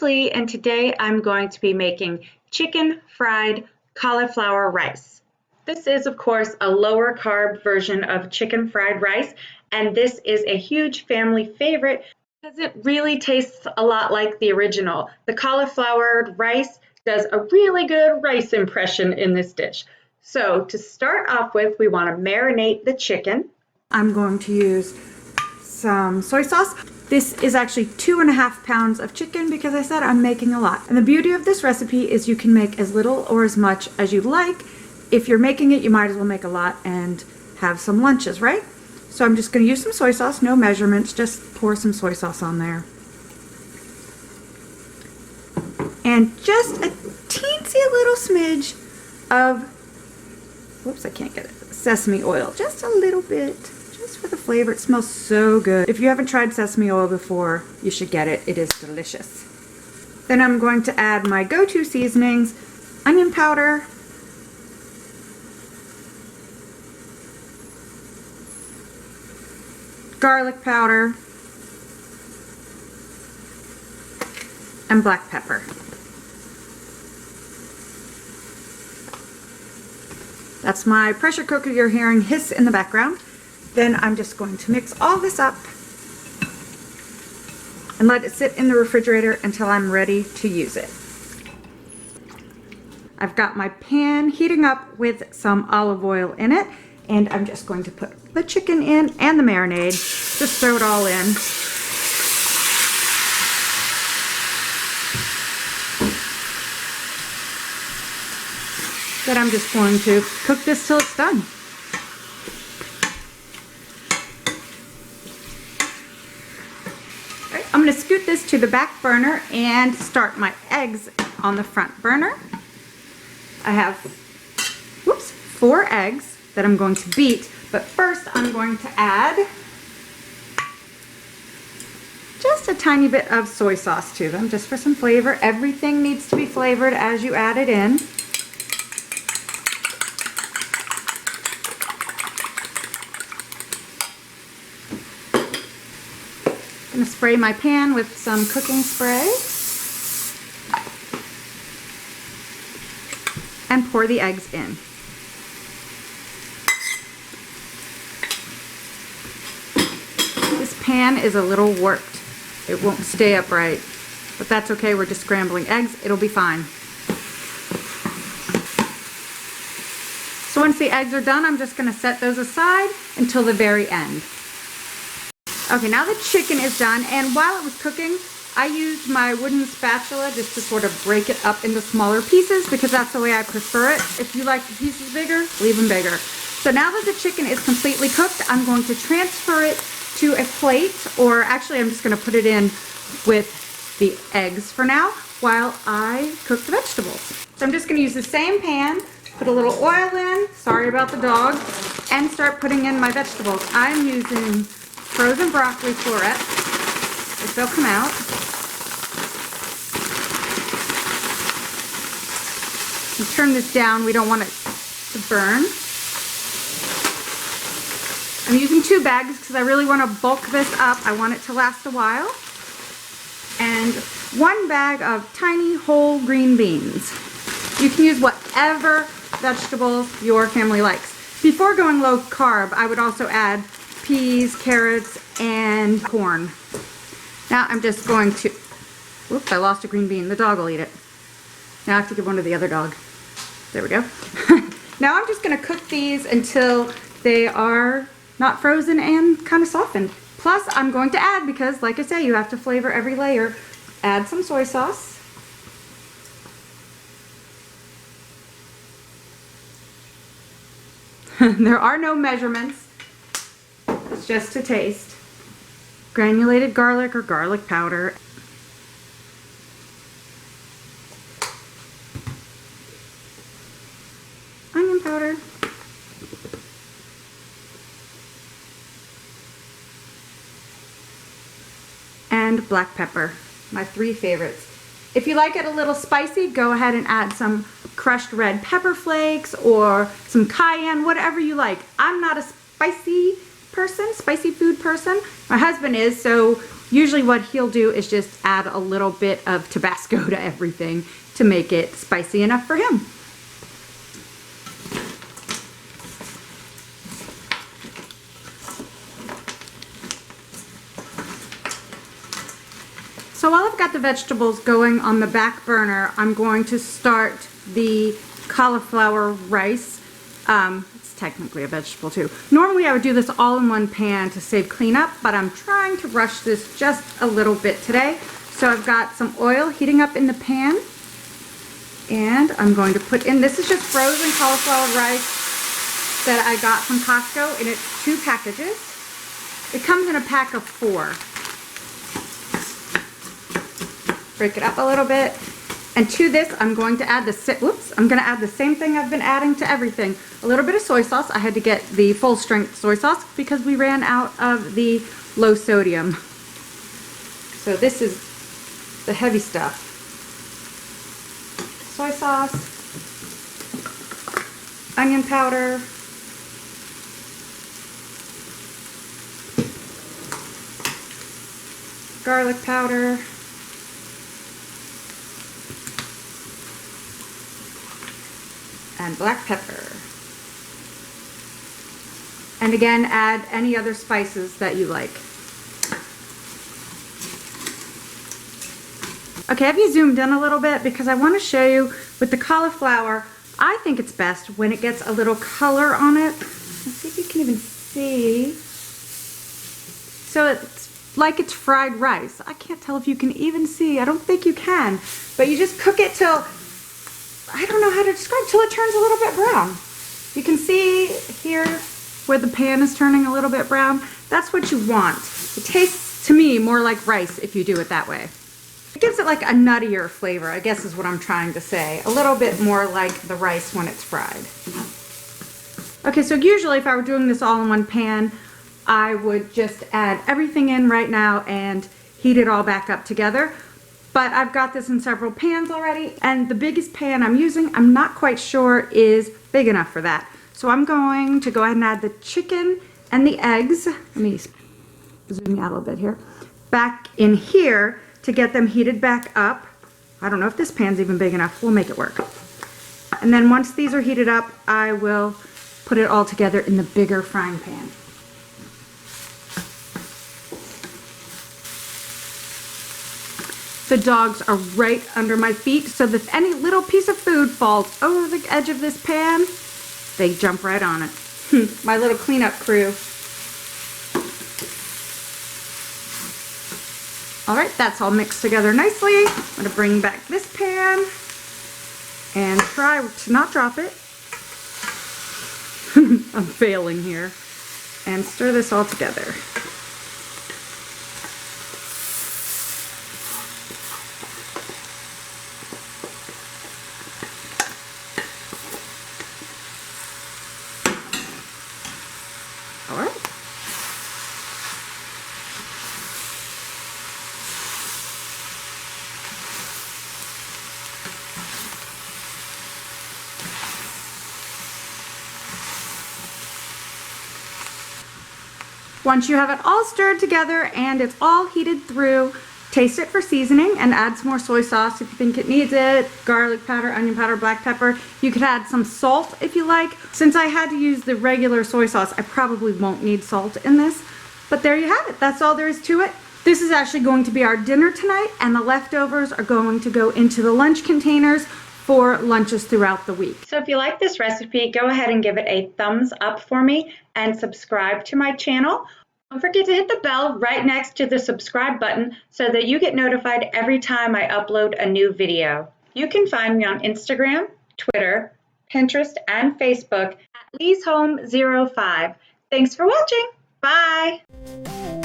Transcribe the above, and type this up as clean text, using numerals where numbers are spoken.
Leslie, and today I'm going to be making chicken fried cauliflower rice. This is, of course, a lower carb version of chicken fried rice, and this is a huge family favorite because it really tastes a lot like the original. The cauliflower rice does a really good rice impression in this dish. So to start off with, we want to marinate the chicken. I'm going to use some soy sauce. This is actually 2.5 pounds of chicken because I said I'm making a lot. And the beauty of this recipe is you can make as little or as much as you like. If you're making it, you might as well make a lot and have some lunches, right? So I'm just going to use some soy sauce, no measurements, just pour some soy sauce on there. And just a teensy little smidge of, whoops, I can't get it, sesame oil, just a little bit. Just for the flavor. It smells so good. If you haven't tried sesame oil before, you should get it. It is delicious. Then I'm going to add my go-to seasonings, onion powder, garlic powder, and black pepper. That's my pressure cooker you're hearing hiss in the background. Then I'm just going to mix all this up and let it sit in the refrigerator until I'm ready to use it. I've got my pan heating up with some olive oil in it, and I'm just going to put the chicken in and the marinade. Just throw it all in. Then I'm just going to cook this till it's done. I'm going to scoot this to the back burner and start my eggs on the front burner. I have 4 eggs that I'm going to beat, but first I'm going to add just a tiny bit of soy sauce to them, just for some flavor. Everything needs to be flavored as you add it in. I'm going to spray my pan with some cooking spray and pour the eggs in. This pan is a little warped. It won't stay upright, but that's okay. We're just scrambling eggs. It'll be fine. So once the eggs are done, I'm just going to set those aside until the very end. Okay, now the chicken is done, and while it was cooking, I used my wooden spatula just to sort of break it up into smaller pieces because that's the way I prefer it. If you like the pieces bigger, leave them bigger. So now that the chicken is completely cooked, I'm going to transfer it to a plate, or actually I'm just going to put it in with the eggs for now while I cook the vegetables. So I'm just going to use the same pan, put a little oil in, sorry about the dog, and start putting in my vegetables. I'm using frozen broccoli florets, if they'll come out. And turn this down, we don't want it to burn. I'm using 2 bags because I really want to bulk this up. I want it to last a while. And 1 bag of tiny whole green beans. You can use whatever vegetables your family likes. Before going low carb, I would also add peas, carrots, and corn. Now I'm just going to, whoops, I lost a green bean. The dog will eat it. Now I have to give one to the other dog. There we go. Now I'm just going to cook these until they are not frozen and kind of softened. Plus I'm going to add, because like I say, you have to flavor every layer, add some soy sauce. There are no measurements. It's just to taste. Granulated garlic or garlic powder. Onion powder. And black pepper. My 3 favorites. If you like it a little spicy, go ahead and add some crushed red pepper flakes or some cayenne, whatever you like. I'm not a spicy person. person, spicy food person. My husband is, so usually what he'll do is just add a little bit of Tabasco to everything to make it spicy enough for him. So while I've got the vegetables going on the back burner, I'm going to start the cauliflower rice. It's technically a vegetable too. Normally I would do this all in one pan to save cleanup, but I'm trying to rush this just a little bit today. So I've got some oil heating up in the pan, and I'm going to put in, this is just frozen cauliflower rice that I got from Costco, and it's 2 packages. It comes in a pack of 4. Break it up a little bit. And to this, I'm going to add the same thing I've been adding to everything. A little bit of soy sauce. I had to get the full strength soy sauce because we ran out of the low sodium. So this is the heavy stuff. Soy sauce, onion powder, garlic powder, and black pepper. And again, add any other spices that you like. Okay, have you zoomed in a little bit? Because I want to show you with the cauliflower, I think it's best when it gets a little color on it. Let's see if you can even see. So it's like it's fried rice. I can't tell if you can even see. I don't think you can. But you just cook it till, I don't know how to describe, till it turns a little bit brown. You can see here where the pan is turning a little bit brown. That's what you want. It tastes to me more like rice if you do it that way. It gives it like a nuttier flavor, I guess is what I'm trying to say. A little bit more like the rice when it's fried. Okay, so usually if I were doing this all in one pan, I would just add everything in right now and heat it all back up together. But I've got this in several pans already, and the biggest pan I'm using, I'm not quite sure is big enough for that. So I'm going to go ahead and add the chicken and the eggs. Let me zoom out a little bit here. Back in here to get them heated back up. I don't know if this pan's even big enough. We'll make it work. And then once these are heated up, I will put it all together in the bigger frying pan. The dogs are right under my feet, so that if any little piece of food falls over the edge of this pan, they jump right on it. My little cleanup crew. All right, that's all mixed together nicely. I'm gonna bring back this pan and try to not drop it. I'm failing here. And stir this all together. All right. Once you have it all stirred together and it's all heated through, taste it for seasoning and add some more soy sauce if you think it needs it, garlic powder, onion powder, black pepper. You could add some salt if you like. Since I had to use the regular soy sauce, I probably won't need salt in this. But there you have it. That's all there is to it. This is actually going to be our dinner tonight, and the leftovers are going to go into the lunch containers for lunches throughout the week. So if you like this recipe, go ahead and give it a thumbs up for me and subscribe to my channel. Don't forget to hit the bell right next to the subscribe button so that you get notified every time I upload a new video. You can find me on Instagram, Twitter, Pinterest, and Facebook at Lee'sHome05. Thanks for watching. Bye.